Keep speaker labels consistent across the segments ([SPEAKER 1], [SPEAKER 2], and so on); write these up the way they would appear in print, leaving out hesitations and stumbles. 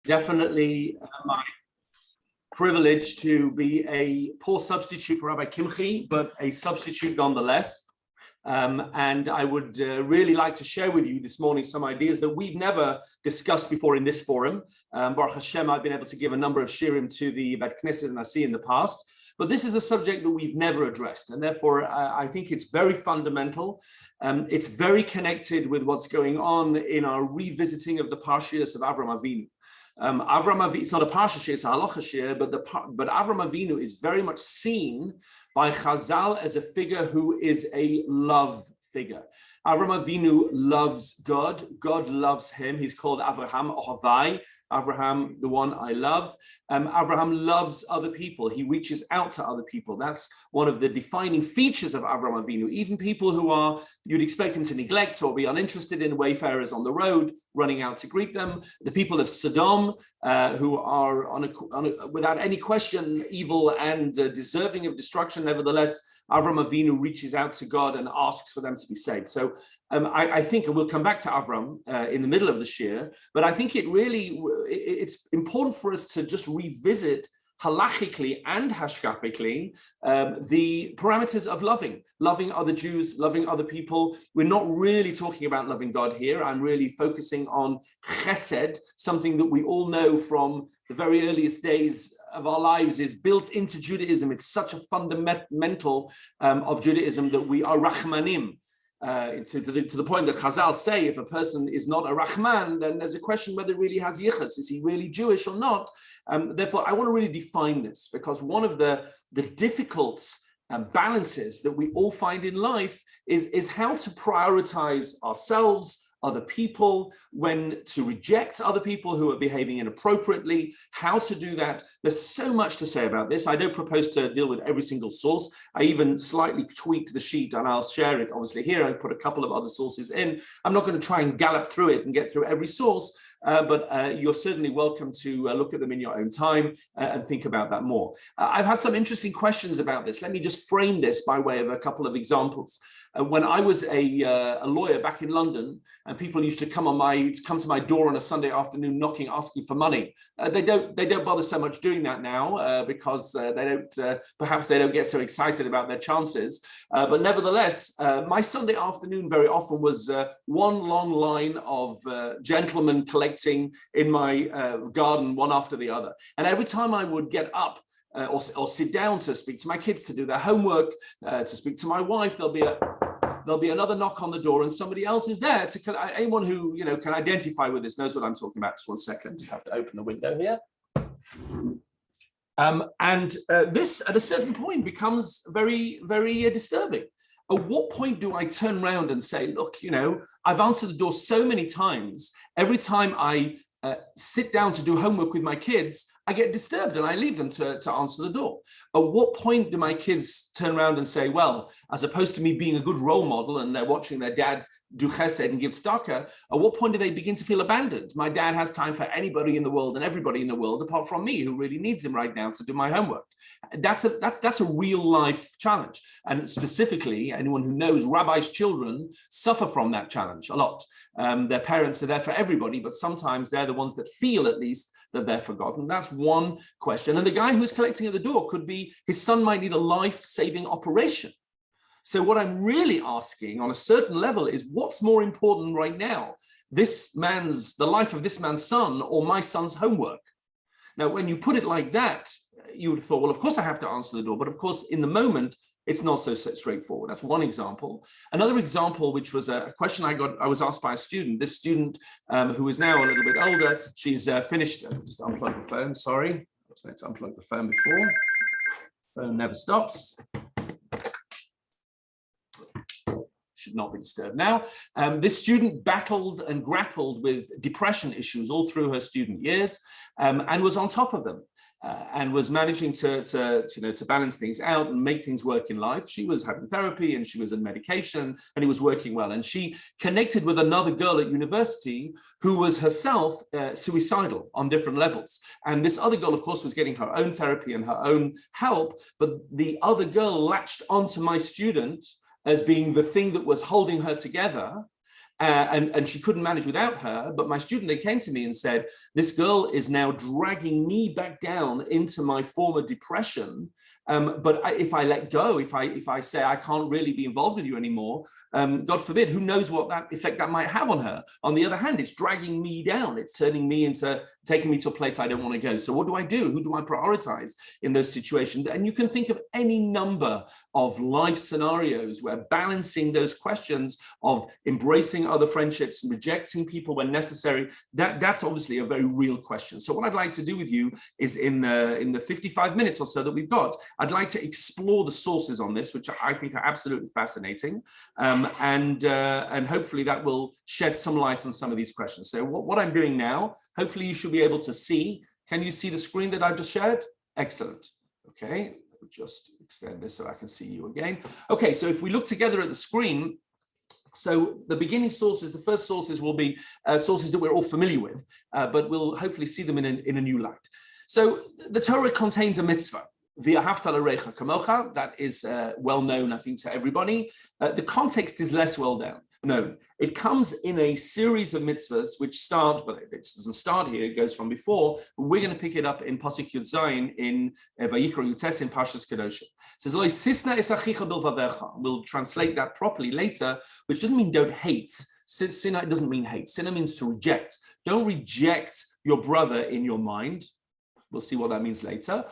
[SPEAKER 1] Definitely my privilege to be a poor substitute for Rabbi Kimchi, but a substitute nonetheless. And I would really like to share with you this morning some ideas that we've never discussed before in this forum. Baruch Hashem, I've been able to give a number of shirim to the Bet Knesset Nasi in the past, but this is a subject that we've never addressed. And therefore, I think it's very fundamental. It's very connected with what's going on in our revisiting of the Parshias of Avram Avinu. Avram Avinu, it's not a parsha shir, it's a halacha shir, but Avram Avinu is very much seen by Chazal as a figure who is a love figure. Avram Avinu loves God. God loves him. He's called Avraham Ohavai. Abraham, the one I love. Abraham loves other people. He reaches out to other people. That's one of the defining features of Avraham Avinu. Even people who are, you'd expect him to neglect or be uninterested in, wayfarers on the road, running out to greet them. The people of Sodom, who are without any question evil and deserving of destruction. Nevertheless, Avraham Avinu reaches out to God and asks for them to be saved. So I think, and we'll come back to Avram in the middle of the shir, but I think it's important for us to just revisit halachically and hashkafically the parameters of loving other Jews, loving other people. We're not really talking about loving God here. I'm really focusing on chesed, something that we all know from the very earliest days of our lives is built into Judaism. It's such a fundamental of Judaism that we are rachmanim. To the point that Chazal say, if a person is not a Rahman, then there's a question whether he really has yichus. Is he really Jewish or not? Therefore, I want to really define this, because one of the difficult balances that we all find in life is how to prioritize ourselves, other people, when to reject other people who are behaving inappropriately, how to do that. There's so much to say about this. I don't propose to deal with every single source. I even slightly tweaked the sheet, and I'll share it obviously here. I put a couple of other sources in. I'm not going to try and gallop through it and get through every source, but you're certainly welcome to look at them in your own time and think about that more. I've had some interesting questions about this. Let me just frame this by way of a couple of examples. When I was a lawyer back in London, and people used to come to my door on a Sunday afternoon knocking, asking for money. They don't bother so much doing that now because perhaps they don't get so excited about their chances. But nevertheless, my Sunday afternoon very often was one long line of gentlemen collecting in my garden, one after the other. And every time I would get up or sit down to speak to my kids, to do their homework, to speak to my wife, there'll be another knock on the door, and somebody else is there. Anyone who can identify with this knows what I'm talking about. Just one second, just have to open the window here. This, at a certain point, becomes very, very disturbing. At what point do I turn around and say, look, I've answered the door so many times. Every time I sit down to do homework with my kids, I get disturbed and I leave them to answer the door. At what point do my kids turn around and say, well, as opposed to me being a good role model and they're watching their dad do chesed and give tzedakah, at what point do they begin to feel abandoned? My dad has time for anybody in the world and everybody in the world apart from me, who really needs him right now to do my homework. That's a real life challenge. And specifically, anyone who knows rabbis' children suffer from that challenge a lot. Their parents are there for everybody, but sometimes they're the ones that feel, at least, that they're forgotten. That's one question. And the guy who's collecting at the door could be, his son might need a life-saving operation. So what I'm really asking on a certain level is, what's more important right now? The life of this man's son, or my son's homework? Now, when you put it like that, you would have thought, well, of course I have to answer the door. But of course, in the moment, it's not so straightforward. That's one example. Another example, which was a question I was asked by a student. This student, who is now a little bit older, she's finished. Just unplug the phone. Sorry, I was meant to unplug the phone before. Phone never stops. Should not be disturbed now. This student battled and grappled with depression issues all through her student years, and was on top of them. And was managing to balance things out and make things work in life. She was having therapy and she was on medication, and it was working well. And she connected with another girl at university who was herself suicidal on different levels. And this other girl, of course, was getting her own therapy and her own help. But the other girl latched onto my student as being the thing that was holding her together. and she couldn't manage without her. But my student, they came to me and said, this girl is now dragging me back down into my former depression. But if I let go, if I say I can't really be involved with you anymore, God forbid, who knows what that effect that might have on her. On the other hand, it's dragging me down. It's turning me into, taking me to a place I don't want to go. So what do I do? Who do I prioritize in those situations? And you can think of any number of life scenarios where balancing those questions of embracing other friendships and rejecting people when necessary, that's obviously a very real question. So what I'd like to do with you is in the 55 minutes or so that we've got, I'd like to explore the sources on this, which I think are absolutely fascinating. And hopefully that will shed some light on some of these questions. So what I'm doing now, hopefully you should be able to see. Can you see the screen that I've just shared? Excellent. Okay, just extend this so I can see you again. Okay, so if we look together at the screen, so the beginning sources, the first sources will be sources that we're all familiar with, but we'll hopefully see them in a new light. So the Torah contains a mitzvah. That is well known, I think, to everybody. The context is less well known. It comes in a series of mitzvahs which start, but it doesn't start here, it goes from before. We're going to pick it up in Pasuk Yud Zayin in Vayikra Yutes in Parshas Kedoshim. It says, Lo sisna es achicha bilvavecha. We'll translate that properly later, which doesn't mean don't hate. Sinna doesn't mean hate. Sinna means to reject. Don't reject your brother in your mind. We'll see what that means later.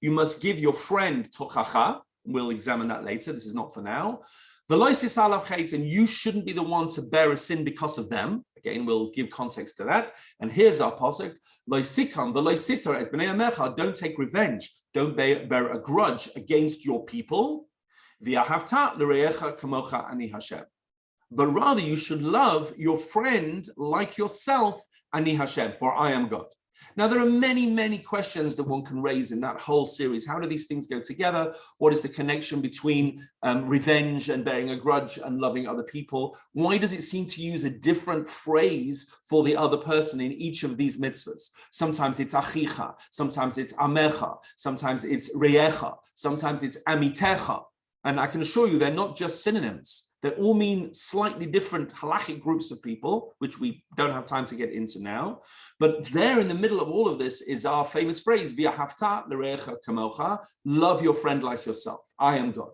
[SPEAKER 1] You must give your friend tochacha. We'll examine that later. This is not for now. And you shouldn't be the one to bear a sin because of them. Again, we'll give context to that. And here's our pasuk: don't take revenge. Don't bear a grudge against your people. But rather you should love your friend like yourself, Ani Hashem, for I am God. Now, there are many, many questions that one can raise in that whole series. How do these things go together? What is the connection between revenge and bearing a grudge and loving other people? Why does it seem to use a different phrase for the other person in each of these mitzvahs? Sometimes it's achicha, sometimes it's amecha, sometimes it's reyecha, sometimes it's amitecha. And I can assure you they're not just synonyms. They all mean slightly different halachic groups of people, which we don't have time to get into now. But there in the middle of all of this is our famous phrase, V'ahavta l're'echa kamocha, love your friend like yourself. I am God.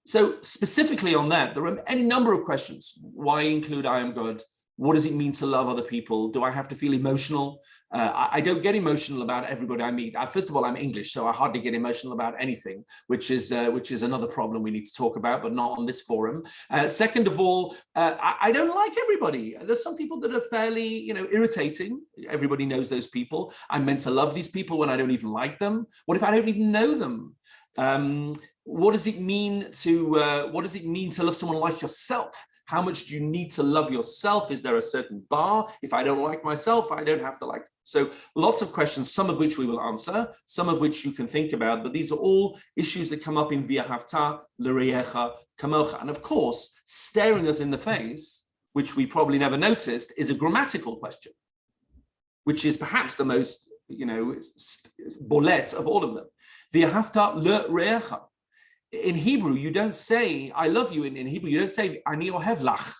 [SPEAKER 1] So specifically on that, there are any number of questions. Why include I am God? What does it mean to love other people? Do I have to feel emotional? I don't get emotional about everybody I meet. First of all, I'm English, so I hardly get emotional about anything, which is another problem we need to talk about, but not on this forum. Second of all, I don't like everybody. There's some people that are fairly, irritating. Everybody knows those people. I'm meant to love these people when I don't even like them. What if I don't even know them? What does it mean to love someone like yourself? How much do you need to love yourself? Is there a certain bar? If I don't like myself, I don't have to like. So lots of questions, some of which we will answer, some of which you can think about, but these are all issues that come up in V'ahavta l're'echa kamocha. And of course, staring us in the face, which we probably never noticed, is a grammatical question, which is perhaps the most, bolet of all of them. V'ahavta l're'echa. In Hebrew, you don't say, I love you. In Hebrew, you don't say, Ani ohev lach.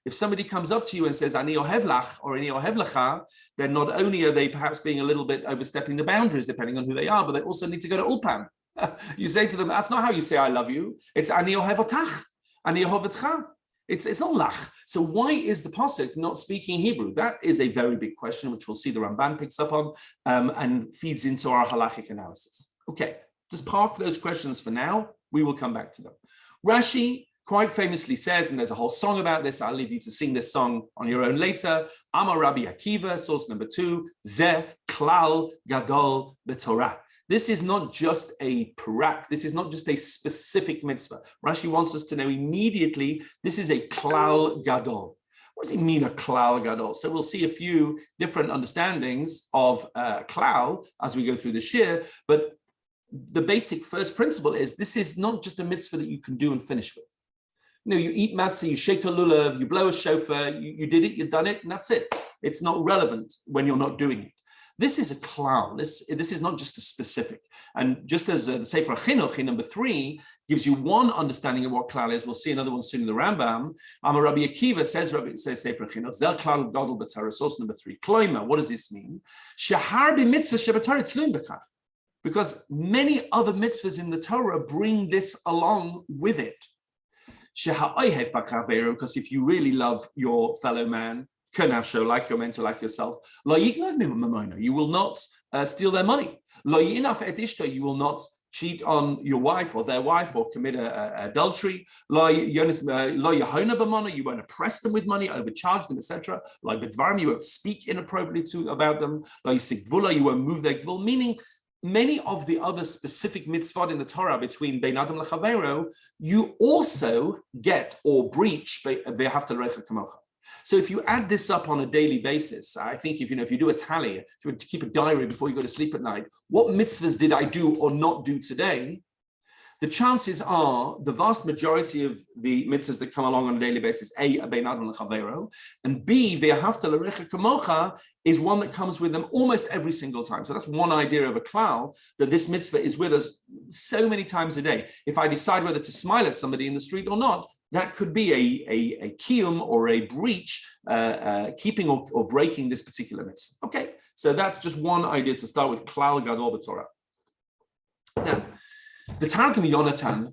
[SPEAKER 1] If somebody comes up to you and says, Ani ohev lach, or Ani ohev lecha, then not only are they perhaps being a little bit overstepping the boundaries, depending on who they are, but they also need to go to ulpan. You say to them, that's not how you say I love you. It's Ani ohev otach, Ani ohev otcha. It's not lach. So why is the pasuk not speaking Hebrew? That is a very big question, which we'll see the Ramban picks up on and feeds into our halachic analysis. Okay. Just park those questions for now. We will come back to them. Rashi quite famously says, and there's a whole song about this, I'll leave you to sing this song on your own later. Amar Rabbi Akiva, source number 2, Zeh klal gadol b'Torah. This is not just a prat, this is not just a specific mitzvah. Rashi wants us to know immediately, this is a klal gadol. What does it mean, a klal gadol? So we'll see a few different understandings of klal as we go through the shir, but the basic first principle is this is not just a mitzvah that you can do and finish with. You eat matzah, you shake a lulav, you blow a shofar, you did it, you've done it, and that's it. It's not relevant when you're not doing it. This is a klal. This is not just a specific. And just as the Sefer Chinuch in number 3 gives you one understanding of what klal is, we'll see another one soon in the Rambam. Rabbi Akiva says Sefer Chinuch, Zel klal gadol b'tzara, source number 3. Kloima, what does this mean? Shehar b'mitzvah shebatorah tzluim b'kach. Because many other mitzvahs in the Torah bring this along with it. Because if you really love your fellow man, like you're meant to like yourself, you will not steal their money. You will not cheat on your wife or their wife or commit adultery. You won't oppress them with money, overcharge them, etc. You won't speak inappropriately about them. You won't move their gvul, meaning many of the other specific mitzvot in the Torah between Bein Adam Lechavero, you also get or breach ve'ahavta l'recha kamocha. So if you add this up on a daily basis, I think if you do a tally, if you were to keep a diary before you go to sleep at night, what mitzvahs did I do or not do today? The chances are the vast majority of the mitzvahs that come along on a daily basis, A, Bein Adam Lechavero, and B, ve'ahavta l'recha kamocha, is one that comes with them almost every single time. So that's one idea of a klal, that this mitzvah is with us so many times a day. If I decide whether to smile at somebody in the street or not, that could be a kiyum or a breach, keeping or breaking this particular mitzvah. Okay, so that's just one idea to start with, klal gadol b'Torah. Now, the Targum Yonatan,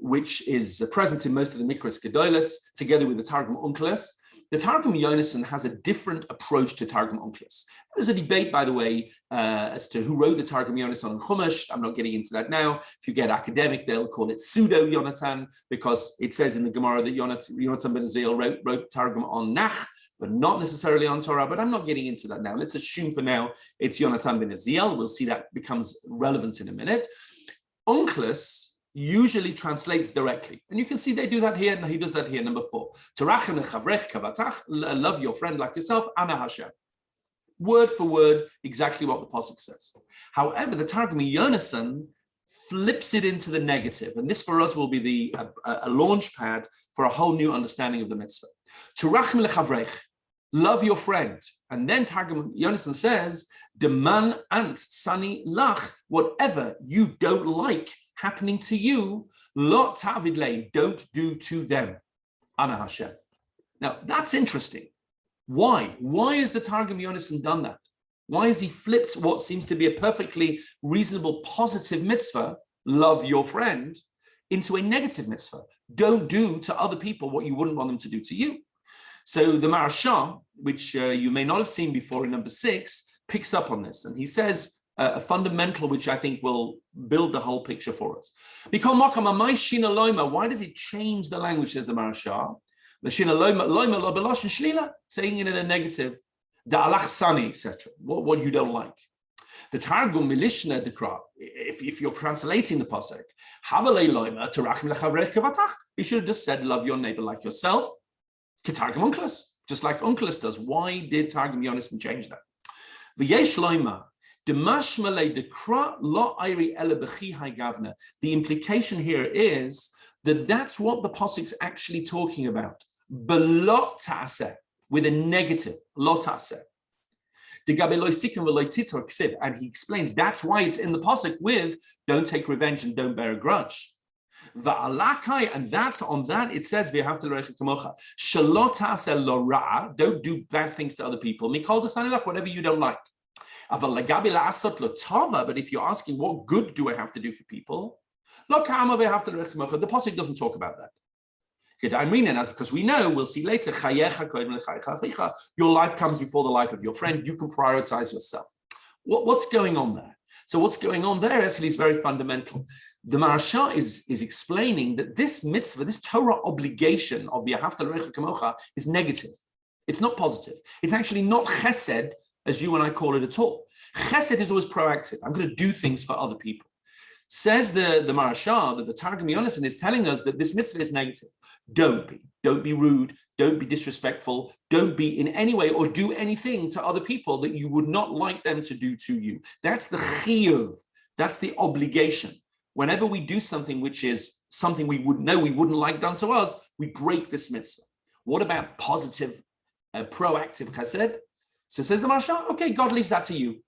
[SPEAKER 1] which is present in most of the Mikras Gedolos, together with the Targum Onkelos, the Targum Yonasan has a different approach to Targum Onkelos. There's a debate, by the way, as to who wrote the Targum Yonasan on Chumash. I'm not getting into that now. If you get academic, they'll call it pseudo Yonatan, because it says in the Gemara that Yonatan ben Azil wrote Targum on Nach, but not necessarily on Torah. But I'm not getting into that now. Let's assume for now it's Yonatan ben Azil. We'll see that becomes relevant in a minute. Onkelos usually translates directly, and you can see they do that here, and he does that here, number 4. Terachem lechavrech kavatach, love your friend like yourself, ana Hashem. Word for word, exactly what the pasuk says. However, the Targum Yonasan flips it into the negative, and this for us will be a launch pad for a whole new understanding of the mitzvah. Terachem lechavrech, love your friend. And then Targum Yonasan says, Deman ant sani lach, whatever you don't like happening to you, lo ta'avid leim, don't do to them. Ana Hashem. Now that's interesting. Why? Why has the Targum Yonasan done that? Why has he flipped what seems to be a perfectly reasonable, positive mitzvah, love your friend, into a negative mitzvah? Don't do to other people what you wouldn't want them to do to you. So the Marashah, which you may not have seen before in number 6, picks up on this, and he says a fundamental which I think will build the whole picture for us. Why does it change the language, says the Marashah? Saying it in a negative, etc. What you don't like. The Targum Milishna Dekra, if you're translating the pasuk, you should have just said, love your neighbor like yourself. Targum Onkelos, just like Onkelos does. Why did Targum Yonasan change that? The implication here is that that's what the pasuk's actually talking about. Belot ta'aseh, with a negative, lo ta'aseh. And he explains that's why it's in the pasuk with don't take revenge and don't bear a grudge. And that's on that it says don't do bad things to other people. Whatever you don't like. But if you're asking what good do I have to do for people, the pasuk doesn't talk about that. Because we know, we'll see later, your life comes before the life of your friend. You can prioritize yourself. What's going on there? So what's going on there actually is very fundamental. The Marashah is explaining that this mitzvah, this Torah obligation of V'ahavta l'recha kamocha is negative. It's not positive. It's actually not chesed, as you and I call it at all. Chesed is always proactive. I'm going to do things for other people. Says the Marashah that the Targum Yonasan is telling us that this mitzvah is negative. Don't be rude, don't be disrespectful, don't be in any way or do anything to other people that you would not like them to do to you. That's the chiyuv, that's the obligation. Whenever we do something which is something we would know we wouldn't like done to us, we break this mitzvah. What about positive, proactive chesed? So says the Maharsha, okay, God leaves that to you.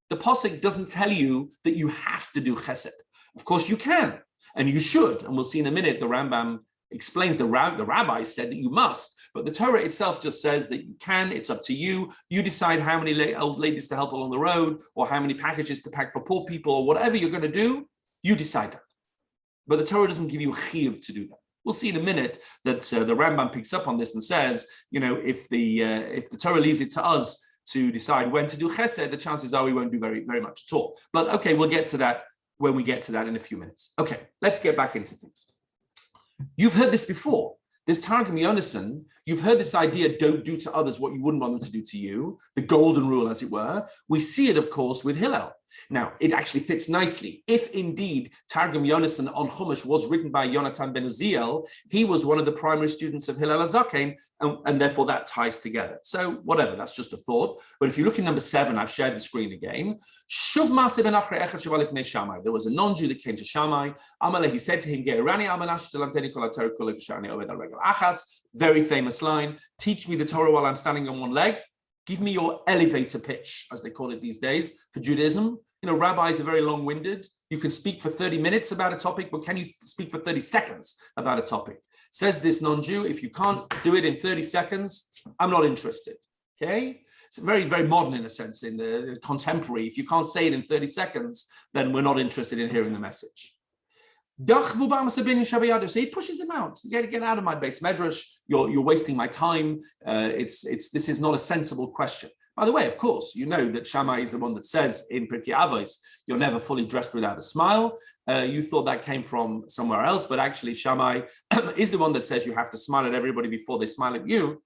[SPEAKER 1] The Pasuk doesn't tell you that you have to do chesed. Of course you can, and you should. And we'll see in a minute, the Rambam explains the rabbi said that you must, but the Torah itself just says that you can, it's up to you. You decide how many old ladies to help along the road, or how many packages to pack for poor people, or whatever you're going to do, you decide that. But the Torah doesn't give you a chiyuv to do that. We'll see in a minute that the Rambam picks up on this and says, if the Torah leaves it to us to decide when to do chesed, the chances are we won't do very, very much at all. But okay, we'll get to that when we get to that in a few minutes. Okay, let's get back into things. You've heard this before. This Targum Yonason, you've heard this idea, don't do to others what you wouldn't want them to do to you, the golden rule, as it were. We see it, of course, with Hillel. Now, it actually fits nicely. If indeed Targum Yonason on Chumash was written by Yonatan ben Uziel, he was one of the primary students of Hillel HaZaken, and therefore that ties together. So whatever, that's just a thought. But if you look in number 7, I've shared the screen again. There was a non-Jew that came to Shammai. He said to him, very famous line, teach me the Torah while I'm standing on one leg. Give me your elevator pitch, as they call it these days, for Judaism. Rabbis are very long-winded. You can speak for 30 minutes about a topic, but can you speak for 30 seconds about a topic? Says this non-Jew, if you can't do it in 30 seconds, I'm not interested, okay? It's very, very modern in a sense, in the contemporary. If you can't say it in 30 seconds, then we're not interested in hearing the message. So he pushes him out. Get out of my base medrash. You're wasting my time. This is not a sensible question. By the way, of course, you know that Shammai is the one that says in Pirkei Avos, you're never fully dressed without a smile. You thought that came from somewhere else, but actually Shammai is the one that says you have to smile at everybody before they smile at you.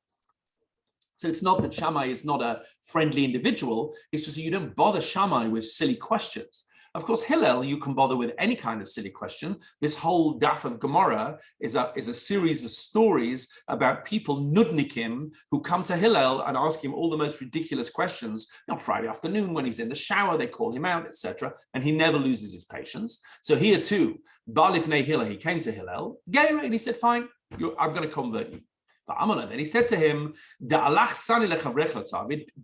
[SPEAKER 1] So it's not that Shammai is not a friendly individual. It's just that you don't bother Shammai with silly questions. Of course, Hillel, you can bother with any kind of silly question. This whole daf of Gemara is a series of stories about people, nudnikim, who come to Hillel and ask him all the most ridiculous questions. On Friday afternoon, when he's in the shower, they call him out, etc. And he never loses his patience. So here too, Balifnei Hillel, he came to Hillel, and he said, fine, I'm going to convert you. Then he said to him,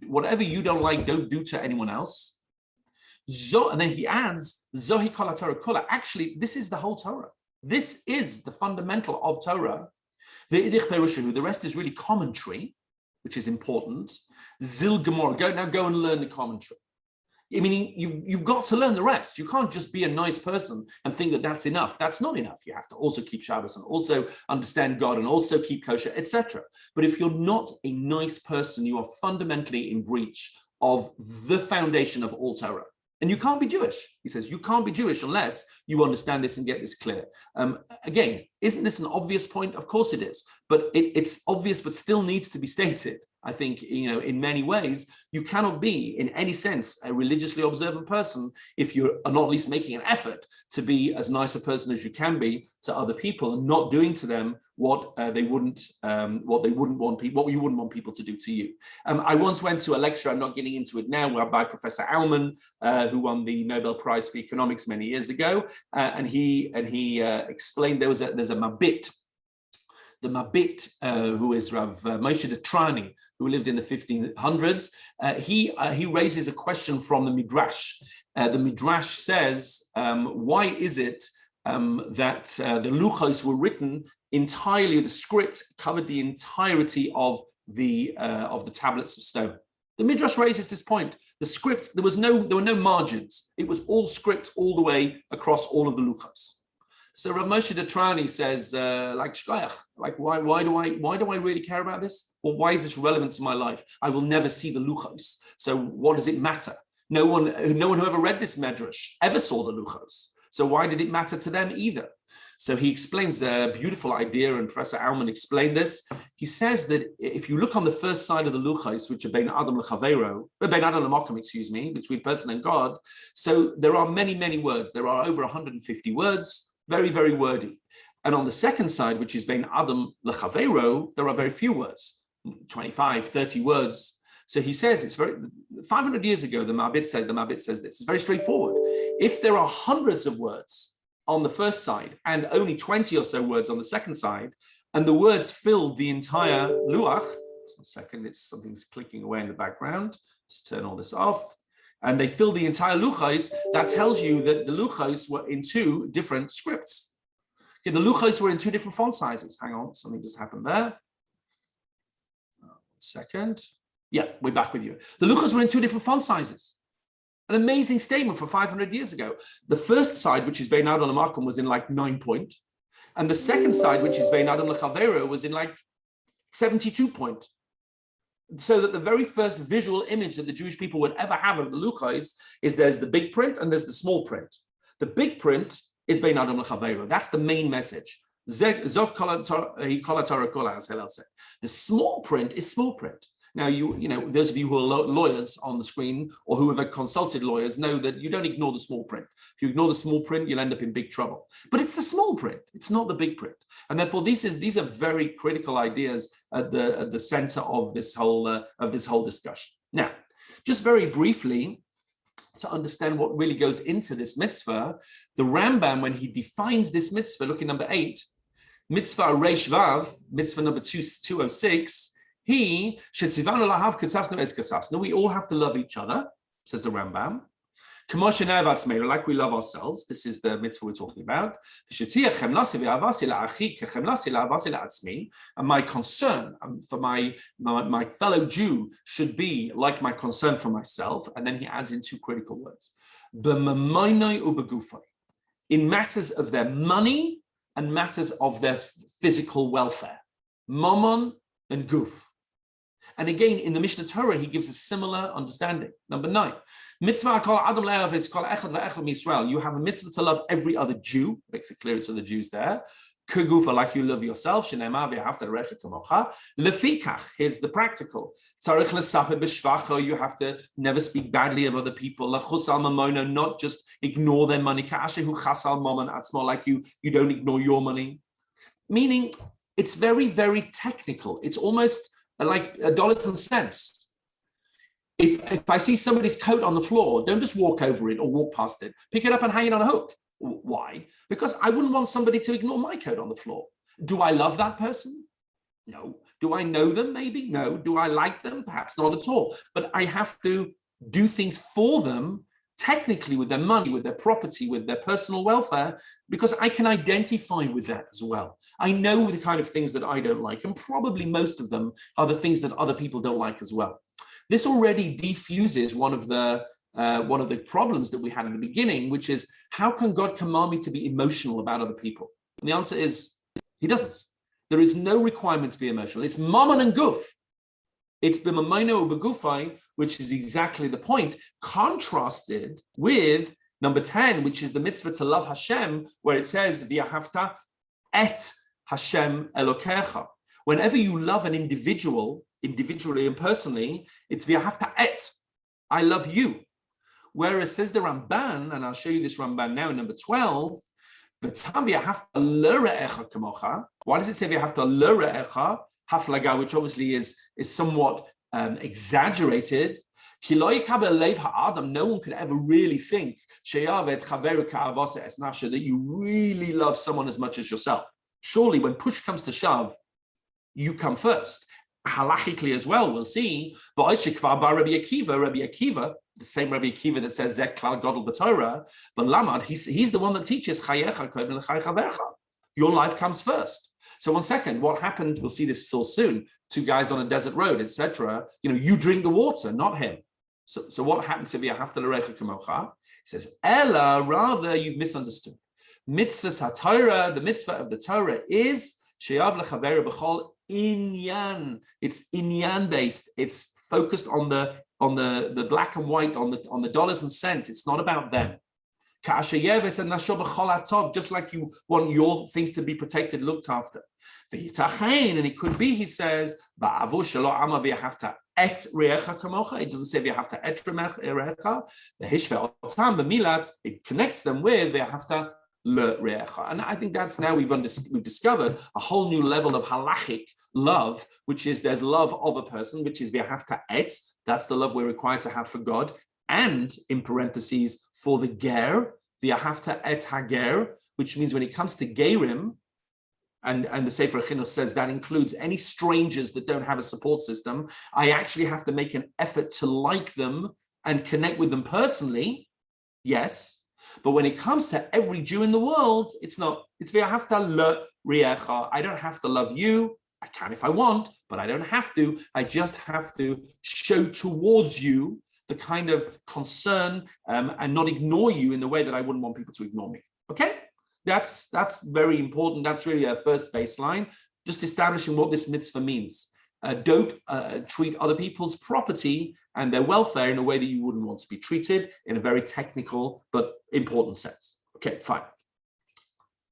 [SPEAKER 1] whatever you don't like, don't do to anyone else. And then he adds, Zohi kol Torah kula. Actually, this is the whole Torah. This is the fundamental of Torah. The rest is really commentary, which is important. Zil Gamora. Go and learn the commentary. Meaning you've got to learn the rest. You can't just be a nice person and think that that's enough. That's not enough. You have to also keep Shabbos and also understand God and also keep kosher, etc. But if you're not a nice person, you are fundamentally in breach of the foundation of all Torah. And you can't be Jewish. He says, you can't be Jewish unless you understand this and get this clear. Again, isn't this an obvious point? Of course it is. But it's obvious, but still needs to be stated. I think, in many ways, you cannot be, in any sense, a religiously observant person if you're not at least making an effort to be as nice a person as you can be to other people and not doing to them what you wouldn't want people to do to you. I once went to a lecture, I'm not getting into it now, by Professor Aumann, who won the Nobel Prize for Economics many years ago, and he explained there's a Mabit. The Mabit, who is Rav Moshe Detrani, who lived in the 1500s, he raises a question from the Midrash. The Midrash says, why is it that the Luchos were written entirely, the script covered the entirety of the tablets of stone? The Midrash raises this point. The script, there were no margins. It was all script all the way across all of the Luchos. So Rav Moshe Detrani says, like shkoyach, like why do I really care about this? Well, why is this relevant to my life? I will never see the Luchos. So what does it matter? No one who ever read this Medrash ever saw the Luchos. So why did it matter to them either? So he explains a beautiful idea, and Professor Aumann explained this. He says that if you look on the first side of the Luchos, which are Bein Adam L'Chaveiro, Bein Adam L'Mokum, between person and God, so there are many, many words. There are over 150 words. Very, very wordy. And on the second side, which is Bein Adam L'Chaveiro, there are very few words, 25, 30 words. So he says it's 500 years ago, the Mabit says this. It's very straightforward. If there are hundreds of words on the first side and only 20 or so words on the second side, and the words fill the entire Luach, 1 second, something's clicking away in the background. Just turn all this off. And they fill the entire luchos. That tells you that the luchos were in 2 different scripts. Okay, the luchos were in 2 different font sizes. Hang on, something just happened there. 1 second. Yeah, we're back with you. The luchos were in 2 different font sizes. An amazing statement for 500 years ago. The first side, which is Bein Adam L'Makom, was in like 9 point. And the second side, which is Bein Adam L'Chavero, was in like 72 point. So that the very first visual image that the Jewish people would ever have of the luchos is there's the big print and there's the small print. The big print is Bein Adam L'Chavero. That's the main message. The small print is small print. Now, you know, those of you who are lawyers on the screen or who have consulted lawyers know that you don't ignore the small print. If you ignore the small print, you'll end up in big trouble. But it's the small print. It's not the big print. And therefore, these are very critical ideas at the center of this whole discussion. Now, just very briefly, to understand what really goes into this mitzvah, the Rambam, when he defines this mitzvah, look at number 8, mitzvah Reish Vav, mitzvah number 206, we all have to love each other, says the Rambam. Like we love ourselves. This is the mitzvah we're talking about. And my concern for my fellow Jew should be like my concern for myself. And then he adds in 2 critical words. In matters of their money and matters of their physical welfare. Mammon and guf. And again, in the Mishnah Torah, he gives a similar understanding. Number 9, mitzvah kol adam le'av is kol echad ve'echad miYisrael. You have a mitzvah to love every other Jew. Makes it clear to the Jews there. Kegufa, like you love yourself. Shneimar v'ahavta l'recha kamocha. Lefikach, here's the practical. Tzarich l'saper b'shvacho. You have to never speak badly of other people. Lachus al mamono, not just ignore their money. Ka'ashehu chas al mamon atzmo, like you don't ignore your money. Meaning, it's very, very technical. It's almost like dollars and cents. If I see somebody's coat on the floor, don't just walk over it or walk past it. Pick it up and hang it on a hook. Why? Because I wouldn't want somebody to ignore my coat on the floor. Do I love that person? No. Do I know them? Maybe. No. Do I like them? Perhaps not at all. But I have to do things for them, technically with their money, with their property, with their personal welfare, because I can identify with that as well. I know the kind of things that I don't like, and probably most of them are the things that other people don't like as well. This already defuses one of the problems that we had in the beginning, which is, how can God command me to be emotional about other people? And the answer is, he doesn't. There is no requirement to be emotional. It's mammon and guf. It's b'mamayno u'b'gufay, which is exactly the point, contrasted with number 10, which is the mitzvah to love Hashem, where it says, v'ahavta et Hashem Elokecha. Whenever you love an individually and personally, it's v'ahavta et, I love you. Whereas says the Ramban, and I'll show you this Ramban now in number 12, v'tam v'ahavta l're'echa kamocha. Why does it say v'ahavta l're'echa? Haflaga, which obviously is somewhat exaggerated. No one could ever really think that you really love someone as much as yourself. Surely when push comes to shove, you come first. Halachically as well, we'll see. Rabbi Akiva, the same Rabbi Akiva that says Zek Klal Gadol B'Torah, but Lamad, he's the one that teaches your life comes first. So 1 second, what happened? We'll see this so soon. 2 guys on a desert road, etc. You drink the water, not him. So what happened to v'ahavta l'recha kamocha? He says, Ella, rather you've misunderstood. Mitzvah HaTorah, the mitzvah of the Torah is sheyav l'chaver b'chol inyan. It's inyan based. It's focused on the black and white, on the dollars and cents. It's not about them. Just like you want your things to be protected, looked after. And it could be, he says, it doesn't say you have to et re'echa. It connects them with le-re'echa. And I think that's now we've discovered a whole new level of halachic love, which is there's love of a person, which is v'ahavta et. That's the love we're required to have for God. And in parentheses, for the ger, v'ahavta et hager, which means when it comes to gerim, and the Sefer Chinuch says that includes any strangers that don't have a support system. I actually have to make an effort to like them and connect with them personally, yes. But when it comes to every Jew in the world, it's not. It's v'ahavta l'reacha. I don't have to love you. I can if I want, but I don't have to. I just have to show towards you the kind of concern and not ignore you in the way that I wouldn't want people to ignore me. Okay? That's very important. That's really a first baseline, just establishing what this mitzvah means. Don't treat other people's property and their welfare in a way that you wouldn't want to be treated, in a very technical but important sense. Okay, fine.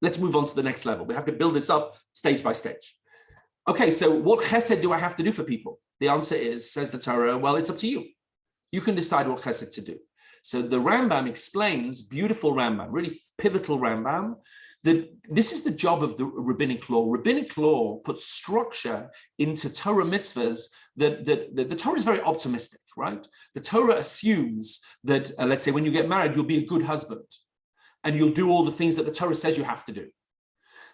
[SPEAKER 1] Let's move on to the next level. We have to build this up stage by stage. Okay, so what chesed do I have to do for people? The answer is, says the Torah, well, it's up to you. You can decide what chesed to do. So the Rambam explains, beautiful Rambam, really pivotal Rambam, that this is the job of the rabbinic law. Rabbinic law puts structure into Torah mitzvahs that the Torah is very optimistic, right? The Torah assumes that, let's say, when you get married, you'll be a good husband and you'll do all the things that the Torah says you have to do.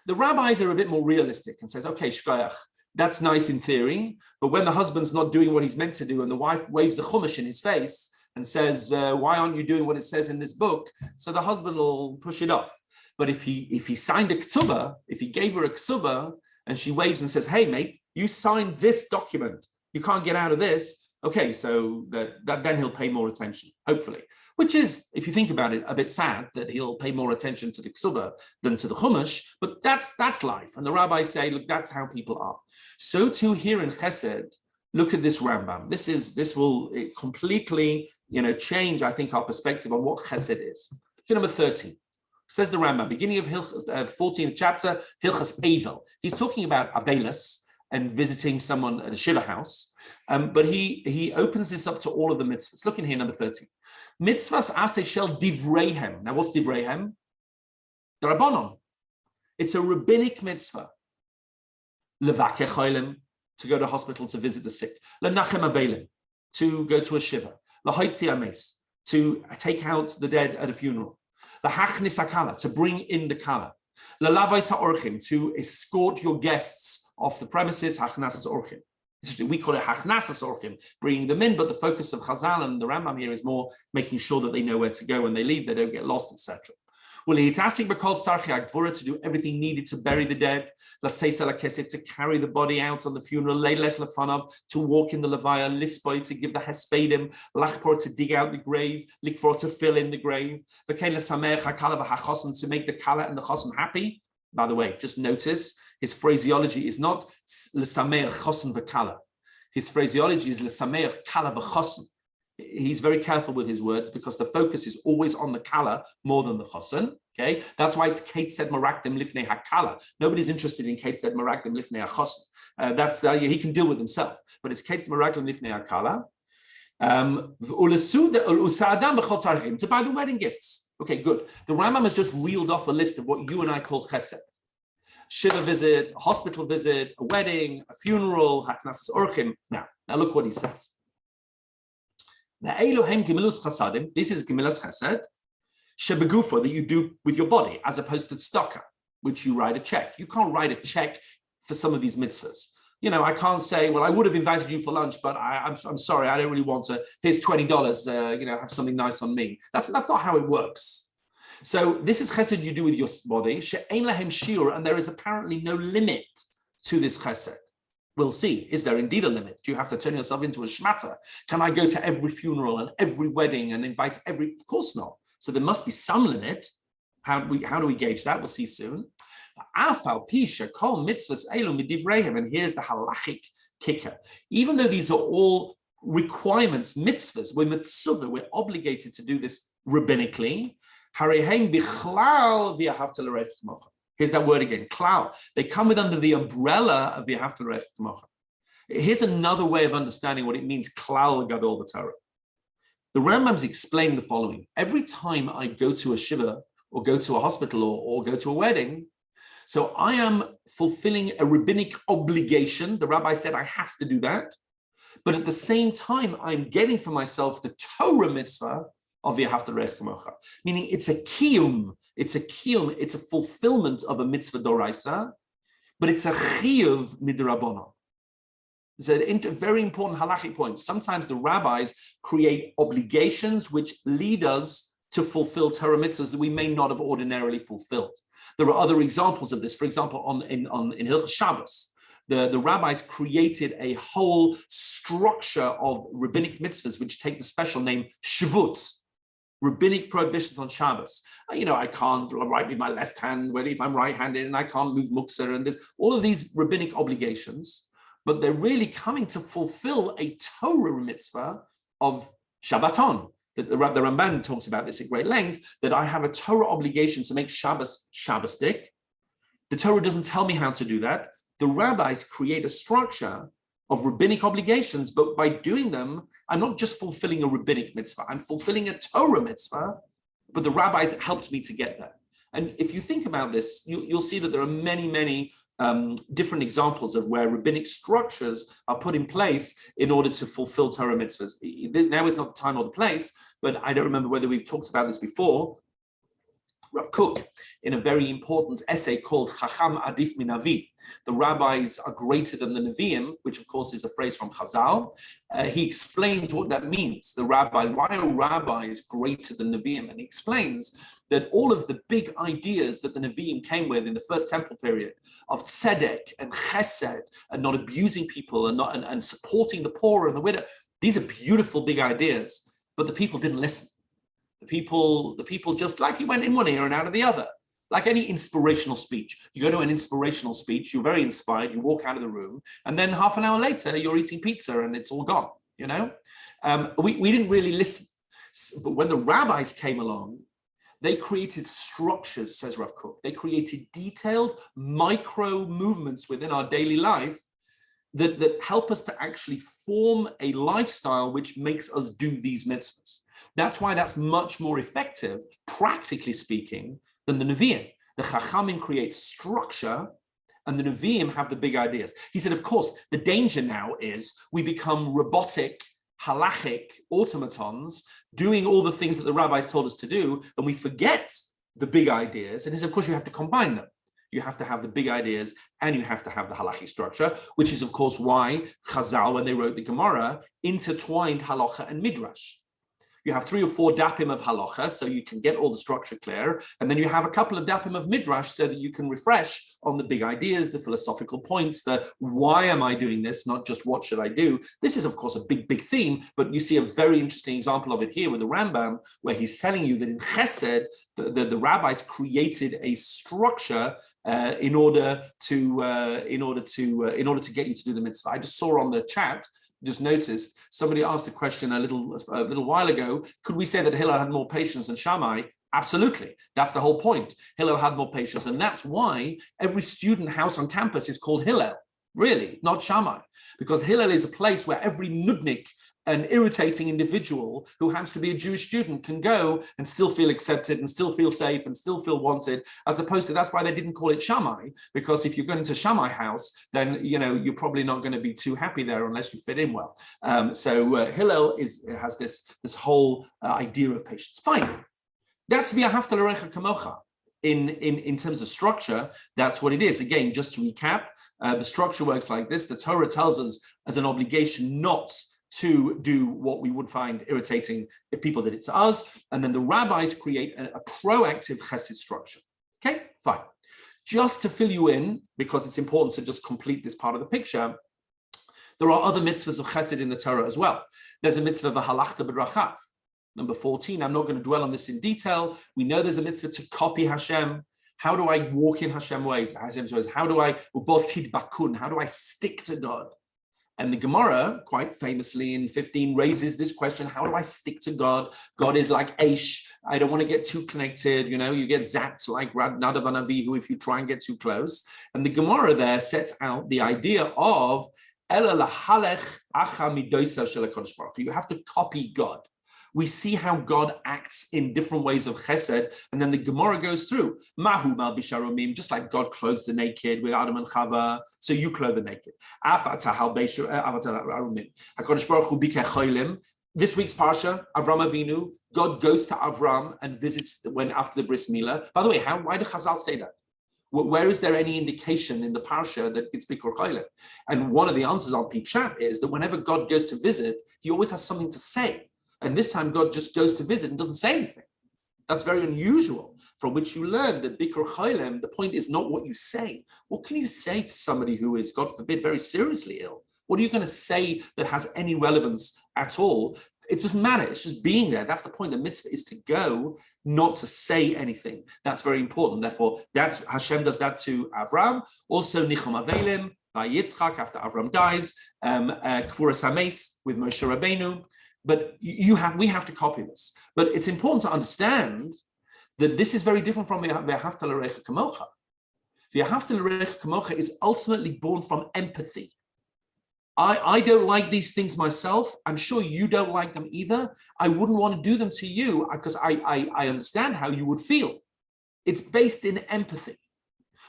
[SPEAKER 1] The rabbis are a bit more realistic and says, okay, shkoyach, that's nice in theory, but when the husband's not doing what he's meant to do and the wife waves a chumash in his face and says, why aren't you doing what it says in this book? So the husband will push it off. But if he signed a ksubah, if he gave her a ksubah and she waves and says, hey, mate, you signed this document, you can't get out of this. Okay, so then he'll pay more attention, hopefully. Which is, if you think about it, a bit sad that he'll pay more attention to the ksubah than to the chumash, but that's life. And the rabbis say, look, that's how people are. So too here in Chesed, look at this Rambam. This will completely, change, I think, our perspective on what Chesed is. Look at number 13. Says the Rambam, beginning of 14th chapter, Hilchas Eivel. He's talking about Avelis and visiting someone at a Shiva house, but he opens this up to all of the mitzvahs. Look in here, number 13. Mitzvahs aseh shel divreihem. Now, what's divreihem? The Rabbanon. It's a rabbinic mitzvah. Levakeh cholim, to go to hospital to visit the sick. Lenachem avelim, to go to a Shiva. Lahaitzi ames, to take out the dead at a funeral. Lahachnis hakala, to bring in the kala. Lalavais haorchim, to escort your guests off the premises. Hachnasas orchim. We call it hachnasas orchim, bringing them in, but the focus of Chazal and the Rambam here is more making sure that they know where to go when they leave, they don't get lost, etc. Well, to do everything needed to bury the dead, to carry the body out on the funeral, to walk in the levaya, lisboy, to give the hespedim, lachpor, to dig out the grave, likfor, to fill in the grave, to make the kala and the chosen happy. By the way, just notice his phraseology is not l'sameach chosen v'kala. His phraseology is l'sameach kala v'chosen. He's very careful with his words because the focus is always on the kala more than the chosen. Okay, that's why it's Kate said marakdim lifnei hakala. Nobody's interested in Kate said marakdim lifnei hachosen. He can deal with himself, but it's Kate marakdim lifnei hakala. To buy the wedding gifts. Okay, good. The Rambam has just reeled off a list of what you and I call chesed. Shiva visit, a hospital visit, a wedding, a funeral, haknasas orchim. Now look what he says. This is Gemilas Chesed, Shebegufa, that you do with your body, as opposed to tzedakah, which you write a check. You can't write a check for some of these mitzvahs. I can't say, well, I would have invited you for lunch, but I'm sorry, I don't really want to. Here's $20, have something nice on me. That's not how it works. So this is Chesed you do with your body, She'ein lahem shiur, and there is apparently no limit to this Chesed. We'll see. Is there indeed a limit? Do you have to turn yourself into a shmata? Can I go to every funeral and every wedding and invite every? Of course not. So there must be some limit. How do we gauge that? We'll see soon. And here's the halachic kicker. Even though these are all requirements, mitzvahs, we're obligated to do this rabbinically. Here's that word again, klal. They come under the umbrella of v'ahavta l'reich kamocha. Here's another way of understanding what it means, klal gadol b'Torah. The Rambam's explained the following. Every time I go to a shiva or go to a hospital or go to a wedding, so I am fulfilling a rabbinic obligation. The rabbi said I have to do that. But at the same time, I'm getting for myself the Torah mitzvah of v'ahavta l'reich kamocha. Meaning it's a kiyum, it's a fulfillment of a mitzvah doraisa, but it's a chiyuv midrabanan. It's a very important halachic point. Sometimes the rabbis create obligations which lead us to fulfill Torah mitzvahs that we may not have ordinarily fulfilled. There are other examples of this. For example, in Hilchos Shabbos, the rabbis created a whole structure of rabbinic mitzvahs which take the special name shvut, rabbinic prohibitions on Shabbos. I can't write with my left hand, whether if I'm right-handed, and I can't move muktzah, and there's all of these rabbinic obligations, but they're really coming to fulfill a Torah mitzvah of Shabbaton. That the Ramban talks about this at great length, that I have a Torah obligation to make Shabbos Shabbosdik. The Torah doesn't tell me how to do that. The rabbis create a structure of rabbinic obligations, but by doing them, I'm not just fulfilling a rabbinic mitzvah, I'm fulfilling a Torah mitzvah, but the rabbis helped me to get there. And if you think about this, you'll see that there are many, many different examples of where rabbinic structures are put in place in order to fulfill Torah mitzvahs. Now is not the time or the place, but I don't remember whether we've talked about this before. Rav Kook, in a very important essay called Chacham Adif Min Navi, the rabbis are greater than the Nevi'im, which of course is a phrase from Chazal. He explains what that means. Why are rabbis greater than Nevi'im? And he explains that all of the big ideas that the Nevi'im came with in the first temple period of tzedek and chesed and not abusing people and supporting the poor and the widow, these are beautiful big ideas, but the people didn't listen. The people just like you went in one ear and out of the other. Like any inspirational speech. You go to an inspirational speech, you're very inspired, you walk out of the room, and then half an hour later, you're eating pizza and it's all gone, We didn't really listen. But when the rabbis came along, they created structures, says Rav Kook. They created detailed micro movements within our daily life that help us to actually form a lifestyle which makes us do these mitzvahs. That's why that's much more effective, practically speaking, than the Nevi'im. The Chachamim create structure, and the Nevi'im have the big ideas. He said, of course, the danger now is we become robotic, halachic automatons, doing all the things that the rabbis told us to do, and we forget the big ideas. And he said, of course, you have to combine them. You have to have the big ideas, and you have to have the halachic structure, which is, of course, why Chazal, when they wrote the Gemara, intertwined halacha and midrash. You have 3 or 4 dapim of halacha, so you can get all the structure clear. And then you have a couple of dapim of midrash so that you can refresh on the big ideas, the philosophical points, the why am I doing this, not just what should I do. This is, of course, a big, big theme, but you see a very interesting example of it here with the Rambam, where he's telling you that in Chesed, the rabbis created a structure in order to get you to do the mitzvah. I just saw on the chat, just noticed, somebody asked a question a little while ago, could we say that Hillel had more patience than Shammai? Absolutely. That's the whole point. Hillel had more patience, and that's why every student house on campus is called Hillel, really, not Shammai, because Hillel is a place where every nudnik, an irritating individual who happens to be a Jewish student, can go and still feel accepted and still feel safe and still feel wanted, as opposed to, that's why they didn't call it Shammai, because if you're going to Shammai house, then you're probably not going to be too happy there unless you fit in well. So Hillel has this whole idea of patience. Fine. That's v'ahavta l'recha kamocha. In terms of structure, that's what it is. Again, just to recap, the structure works like this. The Torah tells us as an obligation not to do what we would find irritating if people did it to us. And then the rabbis create a proactive chesed structure. Okay, fine. Just to fill you in, because it's important to just complete this part of the picture, there are other mitzvahs of chesed in the Torah as well. There's a mitzvah of v'halachta b'drachav. Number 14, I'm not going to dwell on this in detail. We know there's a mitzvah to copy Hashem. How do I walk in Hashem's ways? How do I ubotid bakun? How do I stick to God? And the Gemara, quite famously in 15, raises this question: how do I stick to God? God is like Aish. I don't want to get too connected. You get zapped like Nadav and Avihu if you try and get too close. And the Gemara there sets out the idea of you have to copy God. We see how God acts in different ways of chesed, and then the Gemara goes through Mahu mal bisharomim, just like God clothes the naked with Adam and Chava, so you clothe the naked. This week's parsha, Avram Avinu, God goes to Avram and visits when after the bris milah. By the way, why did Chazal say that? Where is there any indication in the parsha that it's Bikur Cholim? And one of the answers on Peep Shat is that whenever God goes to visit, he always has something to say. And this time God just goes to visit and doesn't say anything. That's very unusual, from which you learn that Bikur Cholim, the point is not what you say. What can you say to somebody who is, God forbid, very seriously ill? What are you going to say that has any relevance at all? It doesn't matter. It's just being there. That's the point. The mitzvah is to go, not to say anything. That's very important. Therefore, that's Hashem does that to Avram. Also, Nichum Avelim by Yitzchak after Avram dies. Kfuras Hameis with Moshe Rabbeinu. But we have to copy this. But it's important to understand that this is very different from V'ahavta l'recha kamocha. V'ahavta l'recha kamocha is ultimately born from empathy. I don't like these things myself. I'm sure you don't like them either. I wouldn't want to do them to you because I understand how you would feel. It's based in empathy.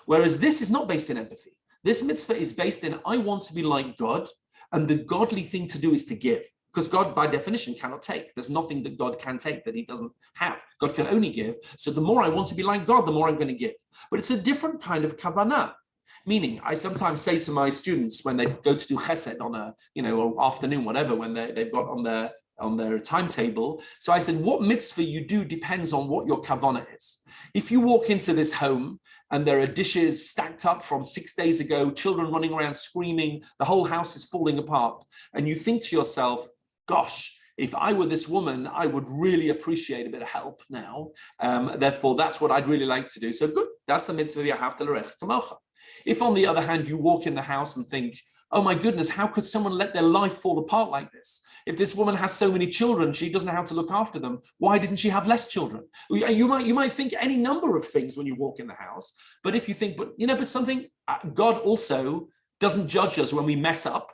[SPEAKER 1] Whereas this is not based in empathy. This mitzvah is based in, I want to be like God, and the godly thing to do is to give. Because God, by definition, cannot take. There's nothing that God can take that he doesn't have. God can only give. So the more I want to be like God, the more I'm going to give. But it's a different kind of kavanah. Meaning, I sometimes say to my students when they go to do chesed on a, or afternoon, whatever, when they've got on their timetable. So I said, what mitzvah you do depends on what your kavanah is. If you walk into this home and there are dishes stacked up from 6 days ago, children running around screaming, the whole house is falling apart, and you think to yourself, gosh, if I were this woman, I would really appreciate a bit of help now. Therefore, that's what I'd really like to do. So good, that's the mitzvah V'ahavta l'recha kamocha. If on the other hand, you walk in the house and think, oh my goodness, how could someone let their life fall apart like this? If this woman has so many children, she doesn't know how to look after them. Why didn't she have less children? You might think any number of things when you walk in the house. But if you think, but something, God also doesn't judge us when we mess up.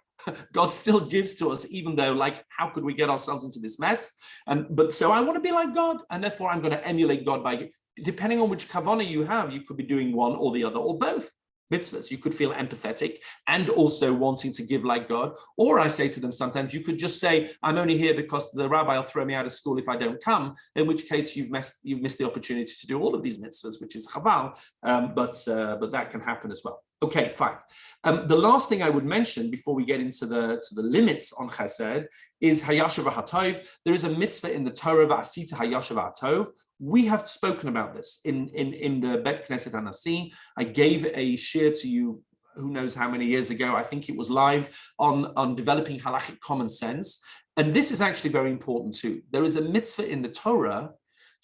[SPEAKER 1] God still gives to us, even though, how could we get ourselves into this mess? But so I want to be like God, and therefore I'm going to emulate God by, depending on which kavanah you have, you could be doing one or the other, or both mitzvahs. You could feel empathetic and also wanting to give like God. Or I say to them sometimes, you could just say, I'm only here because the rabbi will throw me out of school if I don't come, in which case you've missed the opportunity to do all of these mitzvahs, which is chaval, but that can happen as well. Okay, fine. The last thing I would mention before we get into the limits on chesed is hayashav hatov. There is a mitzvah in the Torah, v'asita hayashav hatov. We have spoken about this in the Bet Knesset Hanasi. I gave a shir to you, who knows how many years ago. I think it was live on developing halachic common sense. And this is actually very important too. There is a mitzvah in the Torah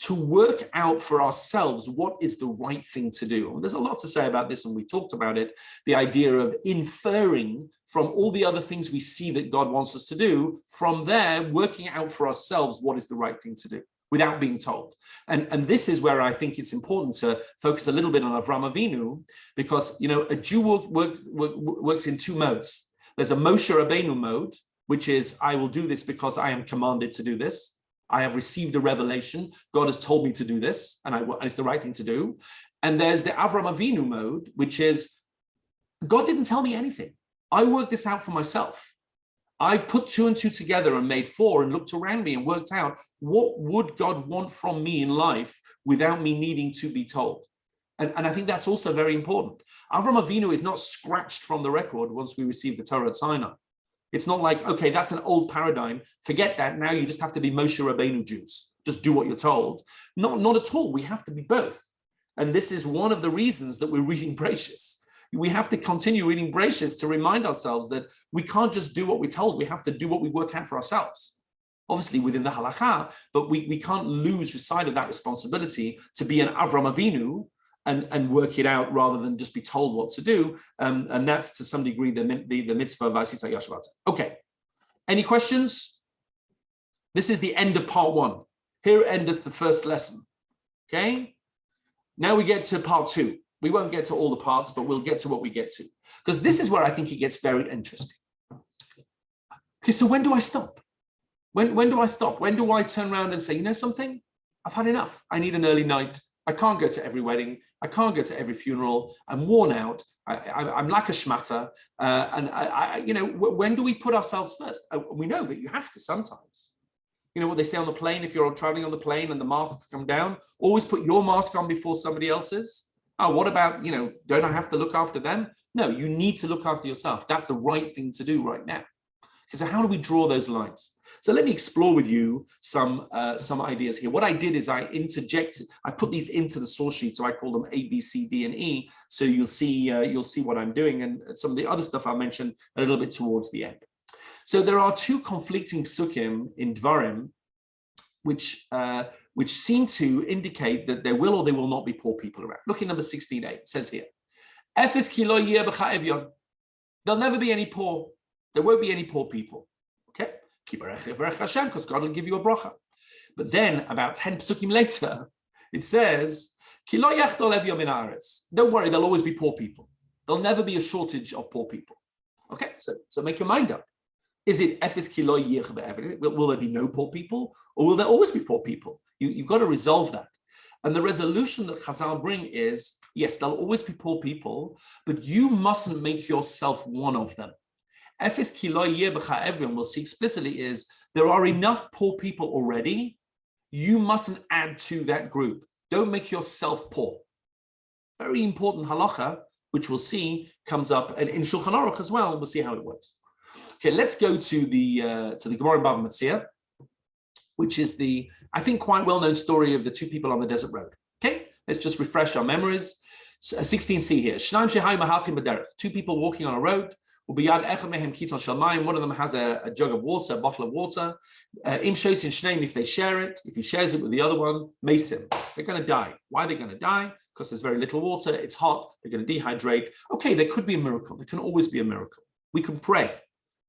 [SPEAKER 1] to work out for ourselves what is the right thing to do. And there's a lot to say about this, and we talked about it, the idea of inferring from all the other things we see that God wants us to do, from there, working out for ourselves what is the right thing to do without being told. And this is where I think it's important to focus a little bit on Avraham Avinu, because a Jew works in two modes. There's a Moshe Rabbeinu mode, which is, I will do this because I am commanded to do this. I have received a revelation. God has told me to do this, and it's the right thing to do. And there's the Avraham Avinu mode, which is, God didn't tell me anything. I worked this out for myself. I've put 2 and 2 together and made 4 and looked around me and worked out what would God want from me in life without me needing to be told. And I think that's also very important. Avraham Avinu is not scratched from the record once we receive the Torah at Sinai. It's not like, okay, that's an old paradigm. Forget that. Now you just have to be Moshe Rabbeinu Jews. Just do what you're told. Not at all. We have to be both. And this is one of the reasons that we're reading Bereshis. We have to continue reading Bereshis to remind ourselves that we can't just do what we're told. We have to do what we work out for ourselves. Obviously within the halakha, but we can't lose sight of that responsibility to be an Avraham Avinu and work it out rather than just be told what to do. And that's to some degree the mitzvah of V'asita Yashvat. Okay, any questions? This is the end of part 1. Here endeth the first lesson. Okay, now we get to part 2. We won't get to all the parts, but we'll get to what we get to. Because this is where I think it gets very interesting. Okay, so when do I stop? When do I stop? When do I turn around and say, you know something? I've had enough. I need an early night. I can't go to every wedding. I can't go to every funeral. I'm worn out. I'm like a schmatter. When do we put ourselves first? We know that you have to sometimes. You know what they say on the plane, if you're traveling on the plane and the masks come down, always put your mask on before somebody else's. Oh, what about, don't I have to look after them? No, you need to look after yourself. That's the right thing to do right now. So how do we draw those lines? So let me explore with you some ideas here. What I did is I put these into the source sheet, so I call them A, B, C, D, and E. So you'll see what I'm doing, and some of the other stuff I'll mention a little bit towards the end. So there are two conflicting psukim in Dvarim, which seem to indicate that there will or there will not be poor people around. Look at number 16a. It says here, there'll never be any poor. There won't be any poor people. Okay? Because God will give you a bracha. But then, about 10 psukim later, it says, don't worry, there'll always be poor people. There'll never be a shortage of poor people. Okay? So make your mind up. Is it will there be no poor people, or will there always be poor people? You've got to resolve that. And the resolution that Chazal bring is, yes, there'll always be poor people, but you mustn't make yourself one of them. We'll see explicitly is there are enough poor people already. You mustn't add to that group. Don't make yourself poor. Very important halacha, which we'll see comes up in Shulchan Aruch as well. We'll see how it works. Okay, let's go to the Gamora Movements here, which is the, I think, quite well-known story of the two people on the desert road. Okay, let's just refresh our memories. 16c here. Two people walking on a road. One of them has a jug of water, a bottle of water. If they share it, if he shares it with the other one, mesim. They're going to die. Why are they going to die? Because there's very little water. It's hot. They're going to dehydrate. Okay, there could be a miracle. There can always be a miracle. We can pray.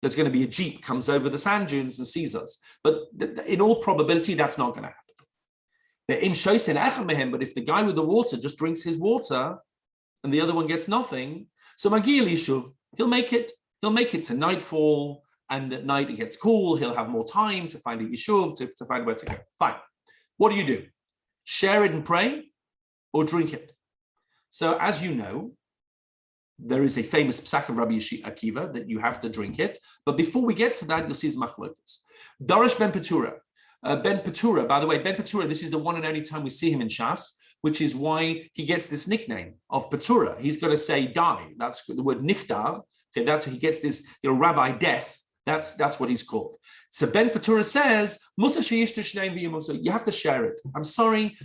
[SPEAKER 1] There's going to be a jeep comes over the sand dunes and sees us. But in all probability, that's not going to happen. But if the guy with the water just drinks his water and the other one gets nothing, so Magil Yishuv, he'll make it to nightfall, and at night it gets cool. He'll have more time to find a yishuv, to find where to go. Fine. What do? Share it and pray, or drink it? So as you know, there is a famous psak of Rabbi Akiva that you have to drink it. But before we get to that, you'll see his machlokas. Darash ben Petura. Ben Petura, by the way, Ben Petura, this is the one and only time we see him in Shas, which is why he gets this nickname of Petura. He's going to say die. That's the word niftar. Okay, that's how he gets this, rabbi death. That's what he's called. So Ben Petura says, you have to share it. I'm sorry.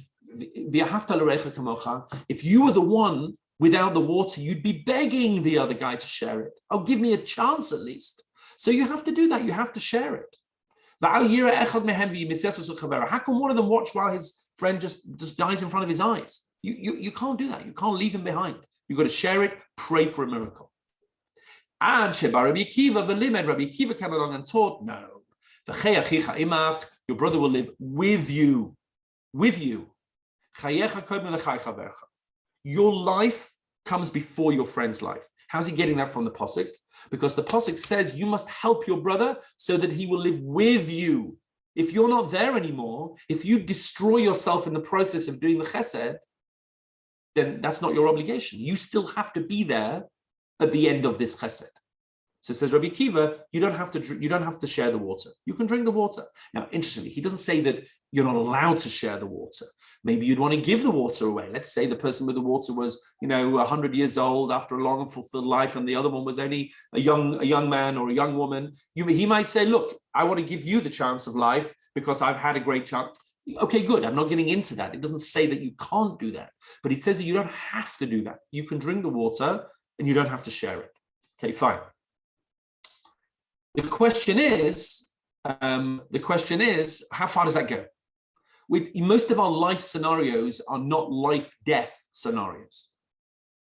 [SPEAKER 1] If you were the one without the water, you'd be begging the other guy to share it. Oh, give me a chance at least. So you have to do that. You have to share it. How come one of them watch while his friend just dies in front of his eyes? You can't do that. You can't leave him behind. You've got to share it, pray for a miracle. And Rabbi Akiva came along and taught, no. Your brother will live with you. With you. Your life comes before your friend's life. How's he getting that from the Pasuk? Because the Pasuk says you must help your brother so that he will live with you. If you're not there anymore, if you destroy yourself in the process of doing the chesed, then that's not your obligation. You still have to be there at the end of this chesed. So it says Rabbi Akiva, you don't have to share the water. You can drink the water. Now, interestingly, he doesn't say that you're not allowed to share the water. Maybe you'd want to give the water away. Let's say the person with the water was, 100 years old after a long and fulfilled life, and the other one was only a young man or a young woman. He might say, look, I want to give you the chance of life because I've had a great chance. Okay, good. I'm not getting into that. It doesn't say that you can't do that, but it says that you don't have to do that. You can drink the water and you don't have to share it. Okay, fine. The question is, how far does that go? Most of our life scenarios are not life-death scenarios.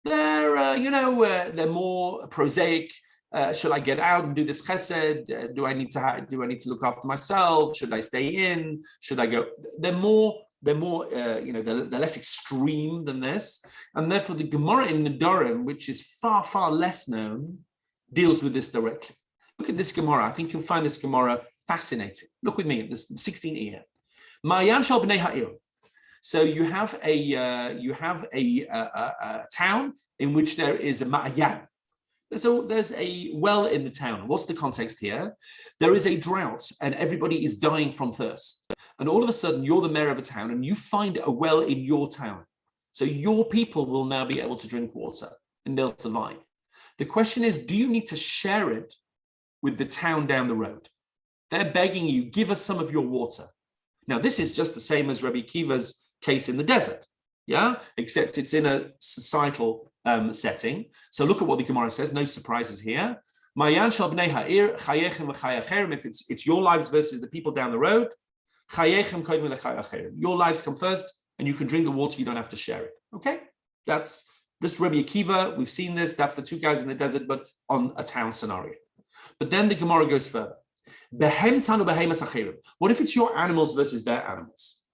[SPEAKER 1] They're more prosaic. Should I get out and do this chesed? Do I need to look after myself? Should I stay in? Should I go? They're less extreme than this, and therefore the Gemara in Nedarim, which is far, far less known, deals with this directly. Look at this Gemara. I think you'll find this Gemara fascinating. Look with me at this 16 here. Ma'ayan shel bnei ha'ir. So you have a town in which there is a ma'ayan. There's a well in the town. What's the context here? There is a drought and everybody is dying from thirst. And all of a sudden, you're the mayor of a town and you find a well in your town. So your people will now be able to drink water and they'll survive. The question is, do you need to share it with the town down the road? They're begging you, give us some of your water. Now, this is just the same as Rabbi Akiva's case in the desert, yeah? Except it's in a societal setting. So look at what the Gemara says, no surprises here. If it's your lives versus the people down the road, your lives come first, and you can drink the water, you don't have to share it. Okay? That's this Rabbi Akiva, we've seen this, that's the two guys in the desert, but on a town scenario. But then the Gemara goes further. What if it's your animals versus their animals?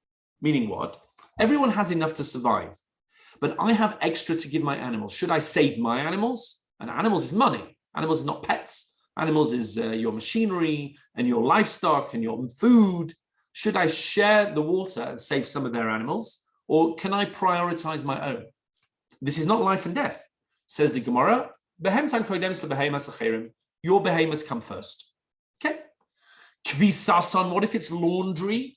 [SPEAKER 1] Meaning what? Everyone has enough to survive, but I have extra to give my animals. Should I save my animals? And animals is money. Animals is not pets. Animals is your machinery and your livestock and your food. Should I share the water and save some of their animals? Or can I prioritize my own? This is not life and death, says the Gemara. Your behemoths come first. Okay. Kvisason, what if it's laundry?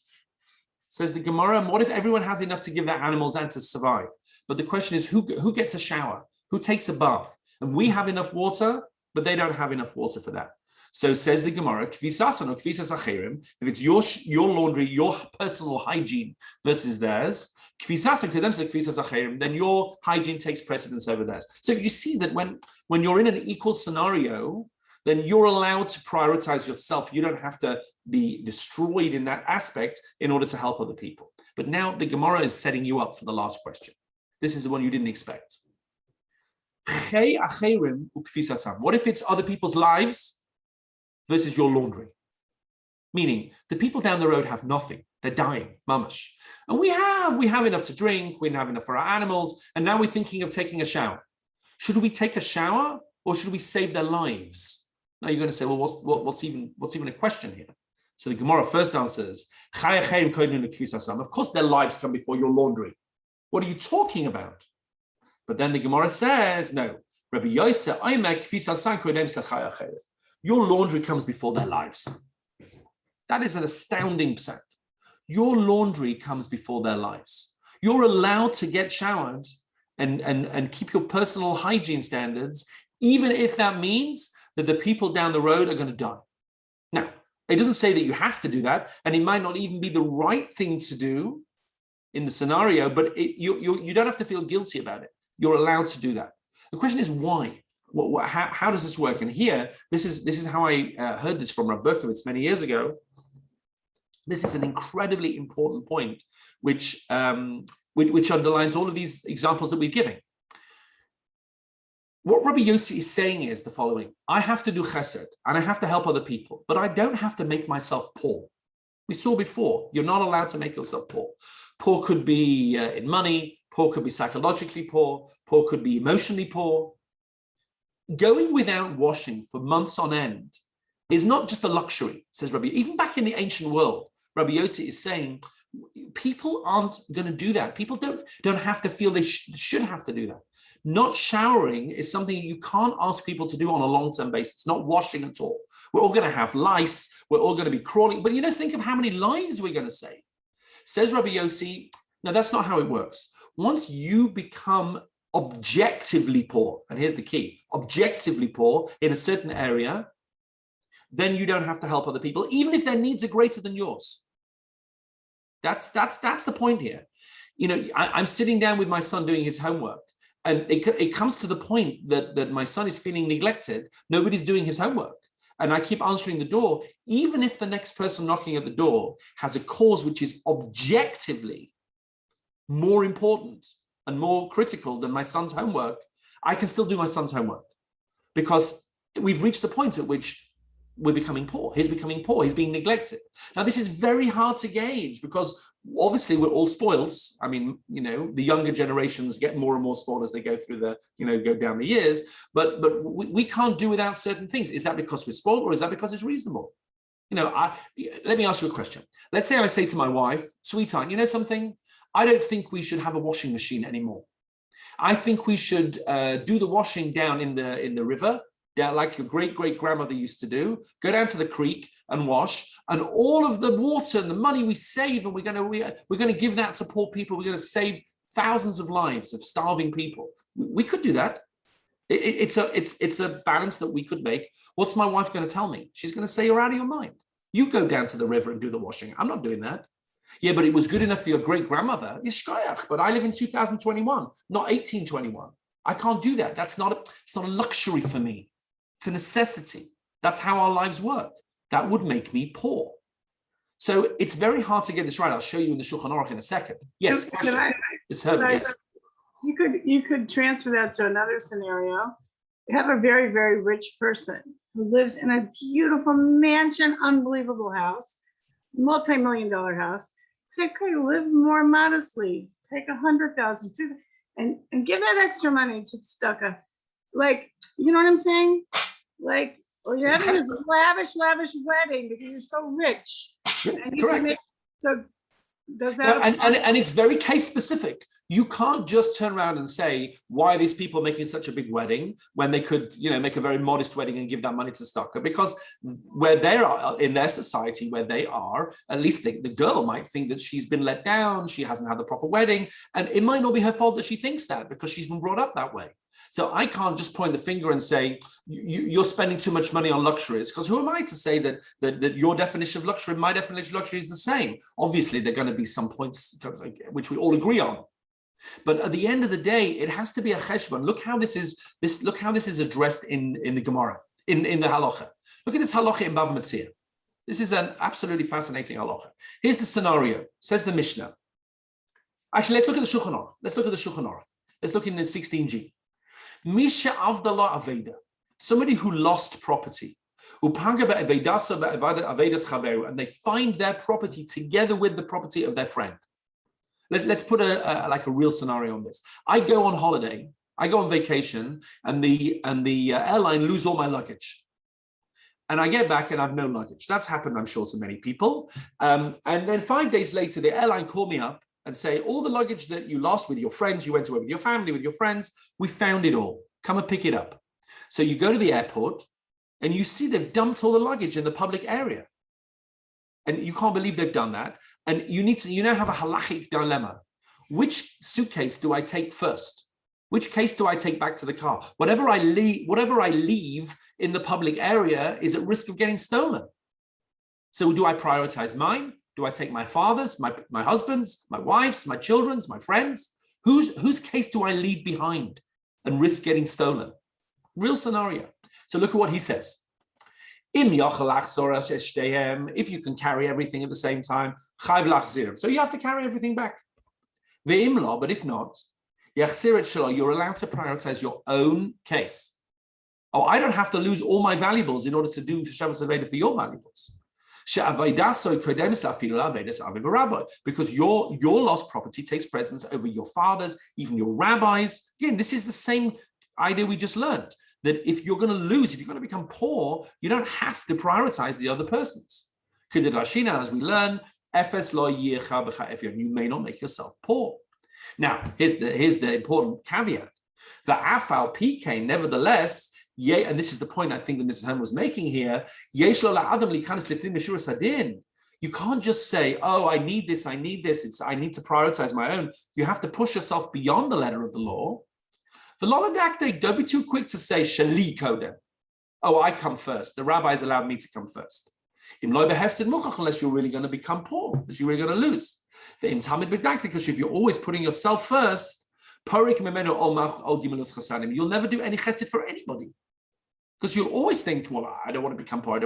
[SPEAKER 1] Says the Gemara. What if everyone has enough to give their animals and to survive? But the question is, who gets a shower? Who takes a bath? And we have enough water, but they don't have enough water for that. So says the Gemara, kvisason or kvisas acherim, if it's your laundry, your personal hygiene versus theirs, then your hygiene takes precedence over theirs. So you see that when you're in an equal scenario, then you're allowed to prioritize yourself. You don't have to be destroyed in that aspect in order to help other people. But now the Gemara is setting you up for the last question. This is the one you didn't expect. What if it's other people's lives versus your laundry? Meaning the people down the road have nothing. They're dying, mamash. And we have enough to drink, we have enough for our animals, and now we're thinking of taking a shower. Should we take a shower or should we save their lives? Now you're going to say, well, what's even a question here? So the Gemara first answers, of course their lives come before your laundry. What are you talking about? But then the Gemara says, no, Rabbi Yosef, your laundry comes before their lives. That is an astounding psak. Your laundry comes before their lives. You're allowed to get showered and keep your personal hygiene standards, even if that means that the people down the road are going to die. Now, it doesn't say that you have to do that, and it might not even be the right thing to do in the scenario, but you don't have to feel guilty about it. You're allowed to do that. The question is why? How does this work? And here, this is how I heard this from Rabbi Berkowitz many years ago. This is an incredibly important point, which underlines all of these examples that we're giving. What Rabbi Yossi is saying is the following: I have to do chesed and I have to help other people, but I don't have to make myself poor. We saw before, you're not allowed to make yourself poor. Poor could be in money, poor could be psychologically poor could be emotionally poor. Going without washing for months on end is not just a luxury, says Rabbi. Even back in the ancient world, Rabbi Yossi is saying people aren't going to do that. People don't have to feel they should have to do that. Not showering is something you can't ask people to do on a long-term basis, not washing at all. We're all going to have lice. We're all going to be crawling. But think of how many lives we're going to save. Says Rabbi Yossi, no, that's not how it works. Once you become objectively poor, and here's the key, objectively poor in a certain area, then you don't have to help other people, even if their needs are greater than yours. That's the point here. I'm sitting down with my son doing his homework, and it comes to the point that my son is feeling neglected. Nobody's doing his homework. And I keep answering the door, even if the next person knocking at the door has a cause which is objectively more important and more critical than my son's homework, I can still do my son's homework, because we've reached the point at which we're becoming poor. He's becoming poor. He's being neglected. Now, this is very hard to gauge because obviously we're all spoiled. I mean, the younger generations get more and more spoiled as they go through go down the years, but we can't do without certain things. Is that because we're spoiled, or is that because it's reasonable? Let me ask you a question. Let's say I say to my wife, sweetheart, you know something? I don't think we should have a washing machine anymore. I think we should do the washing down in the river, like your great-great-grandmother used to do. Go down to the creek and wash, and all of the water and the money we save, and we're going to give that to poor people. We're going to save thousands of lives of starving people. We could do that. It's a balance that we could make. What's my wife going to tell me? She's going to say, you're out of your mind. You go down to the river and do the washing. I'm not doing that. Yeah, but it was good enough for your great grandmother. But I live in 2021, not 1821. I can't do that. It's not a luxury for me. It's a necessity. That's how our lives work. That would make me poor. So it's very hard to get this right. I'll show you in the Shulchan Aruch in a second. Yes,
[SPEAKER 2] You could transfer that to another scenario. You have a very, very rich person who lives in a beautiful mansion, unbelievable house, multi-million-dollar house. Say, okay, live more modestly. Take 100,000, and give that extra money to tzedakah. Like, you know what I'm saying? Like, or you're having this lavish wedding because you're so rich.
[SPEAKER 1] Correct.
[SPEAKER 2] So does that?
[SPEAKER 1] And it's very case specific. You can't just turn around and say, why are these people making such a big wedding when they could, make a very modest wedding and give that money to tzedakah? Because where they are in their society, where they are, at least the girl might think that she's been let down, she hasn't had the proper wedding, and it might not be her fault that she thinks that because she's been brought up that way. So I can't just point the finger and say, you're spending too much money on luxuries, because who am I to say that your definition of luxury and my definition of luxury is the same? Obviously, there are going to be some points which we all agree on. But at the end of the day, it has to be a cheshbon. Look how this is addressed in the Gemara, in the halacha. Look at this halacha in Bava Metzia. This is an absolutely fascinating halacha. Here's the scenario, says the Mishnah. Actually, let's look at the Shulchan Aruch. Let's look in the 16g. Misha Avdallah Aveda, somebody who lost property, and they find their property together with the property of their friend. Let's put a real scenario on this. I go on holiday, I go on vacation, and the airline lose all my luggage. And I get back and I have no luggage. That's happened, I'm sure, to many people. And then 5 days later, the airline called me up and say, all the luggage that you lost with your friends, you went away with your family, with your friends, we found it all. Come and pick it up. So you go to the airport and you see they've dumped all the luggage in the public area. And you can't believe they've done that. And you now have a halachic dilemma. Which suitcase do I take first? Which case do I take back to the car? Whatever I leave in the public area is at risk of getting stolen. So do I prioritize mine? Do I take my father's, my husband's, my wife's, my children's, my friends? Whose case do I leave behind and risk getting stolen? Real scenario. So look at what he says. If you can carry everything at the same time, so you have to carry everything back. But if not, you're allowed to prioritize your own case. Oh, I don't have to lose all my valuables in order to do Shabbos Aveda for your valuables. Because your lost property takes precedence over your father's, even your rabbis. Again, this is the same idea we just learned, that if you're going to lose, if you're going to become poor, you don't have to prioritize the other persons. As we learn, you may not make yourself poor. Now, here's the important caveat. The afal pk, nevertheless, and this is the point I think that Mrs. Hem was making here, you can't just say, oh, I need this, I need to prioritize my own. You have to push yourself beyond the letter of the law. Don't be too quick to say, shali kodem. Oh, I come first. The rabbis allowed me to come first. Unless you're really going to become poor, unless you're really going to lose. Because if you're always putting yourself first, you'll never do any chesed for anybody. Because you'll always think, well, I don't want to become poor,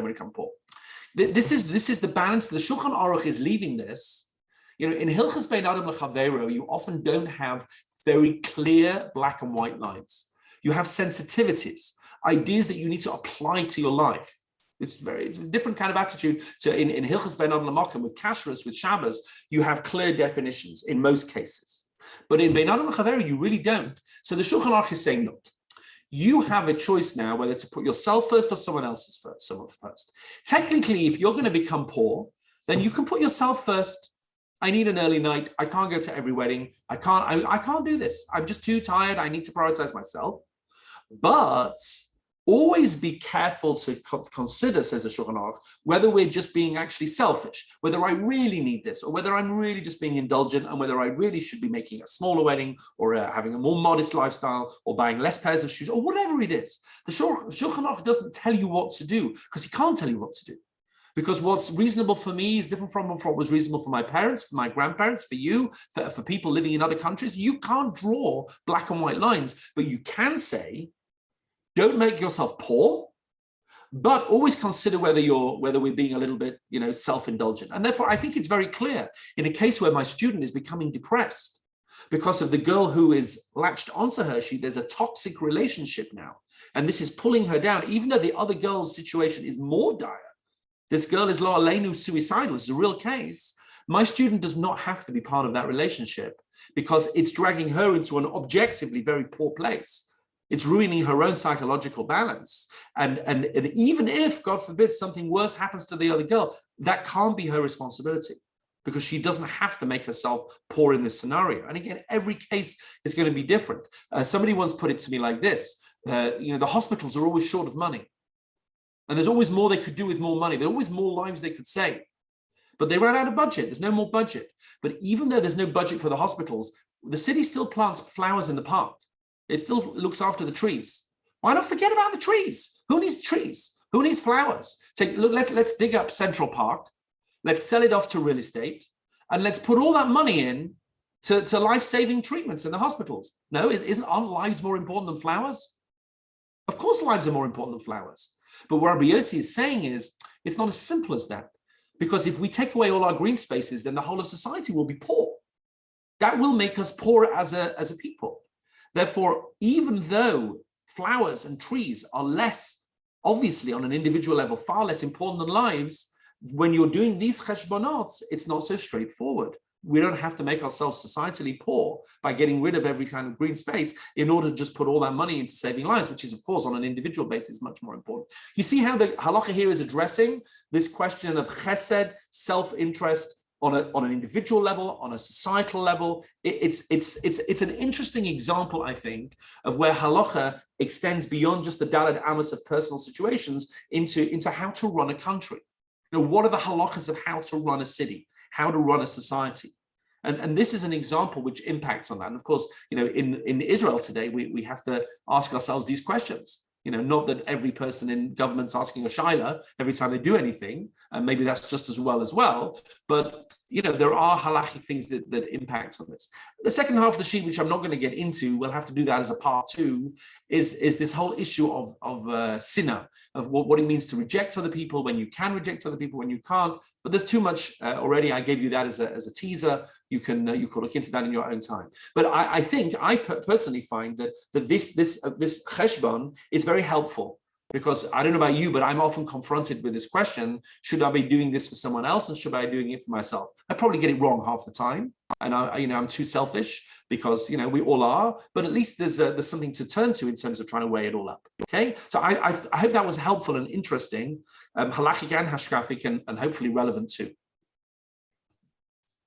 [SPEAKER 1] This is the balance. The Shulchan Aruch is leaving this. In Hilchos Bein Adam L'Chavero, you often don't have very clear black and white lines. You have sensitivities, ideas that you need to apply to your life. It's a different kind of attitude. So in Hilchos Bein Adam L'Makom, with Kashrus, with Shabbos, you have clear definitions in most cases. But in Bein Adam L'Chavero, you really don't. So the Shulchan Aruch is saying, look, you have a choice now whether to put yourself first or someone first. Technically, if you're going to become poor, then you can put yourself first. I need an early night. I can't go to every wedding. I can't do this. I'm just too tired. I need to prioritize myself. But always be careful to consider, says the Shulchan Aruch, whether we're just being actually selfish, whether I really need this, or whether I'm really just being indulgent, and whether I really should be making a smaller wedding, or having a more modest lifestyle, or buying less pairs of shoes, or whatever it is. The Shulchan Aruch doesn't tell you what to do, because he can't tell you what to do. Because what's reasonable for me is different from what was reasonable for my parents, for my grandparents, for you, for people living in other countries. You can't draw black and white lines, but you can say, don't make yourself poor, but always consider whether we're being a little bit, self-indulgent. And therefore, I think it's very clear in a case where my student is becoming depressed because of the girl who is latched onto her, there's a toxic relationship now, and this is pulling her down, even though the other girl's situation is more dire. This girl is lo aleinu suicidal, it's a real case. My student does not have to be part of that relationship because it's dragging her into an objectively very poor place. It's ruining her own psychological balance. And even if, God forbid, something worse happens to the other girl, that can't be her responsibility because she doesn't have to make herself poor in this scenario. And again, every case is going to be different. Somebody once put it to me like this, the hospitals are always short of money. And there's always more they could do with more money. There's always more lives they could save. But they ran out of budget. There's no more budget. But even though there's no budget for the hospitals, the city still plants flowers in the park. It still looks after the trees. Why not forget about the trees? Who needs trees? Who needs flowers? Let's dig up Central Park. Let's sell it off to real estate. And let's put all that money in to life-saving treatments in the hospitals. No, aren't lives more important than flowers? Of course lives are more important than flowers. But what Rabbi Yossi is saying is, it's not as simple as that. Because if we take away all our green spaces, then the whole of society will be poor. That will make us poor as a people. Therefore, even though flowers and trees are less, obviously on an individual level, far less important than lives, when you're doing these cheshbonot, it's not so straightforward. We don't have to make ourselves societally poor by getting rid of every kind of green space in order to just put all that money into saving lives, which is, of course, on an individual basis, much more important. You see how the halacha here is addressing this question of chesed, self-interest, on an individual level, on a societal level. It's an interesting example, I think, of where halacha extends beyond just the daled amos of personal situations into how to run a country. What are the halachas of how to run a city, how to run a society? And this is an example which impacts on that. And of course, in Israel today, we have to ask ourselves these questions. Not that every person in government's asking a shaila every time they do anything, and maybe that's just as well, but there are halachic things that impact on this. The second half of the sheet, which I'm not going to get into, we'll have to do that as a part two, is this whole issue of sinna, of what it means to reject other people, when you can reject other people, when you can't. But there's too much already. I gave you that as a teaser. You can look into that in your own time. But I think I personally find that this cheshbon is very helpful. Because I don't know about you, but I'm often confronted with this question: should I be doing this for someone else, and should I be doing it for myself? I probably get it wrong half the time, and I'm too selfish because we all are. But at least there's something to turn to in terms of trying to weigh it all up. Okay, so I hope that was helpful and interesting, halachic and hashkafic, and hopefully relevant too.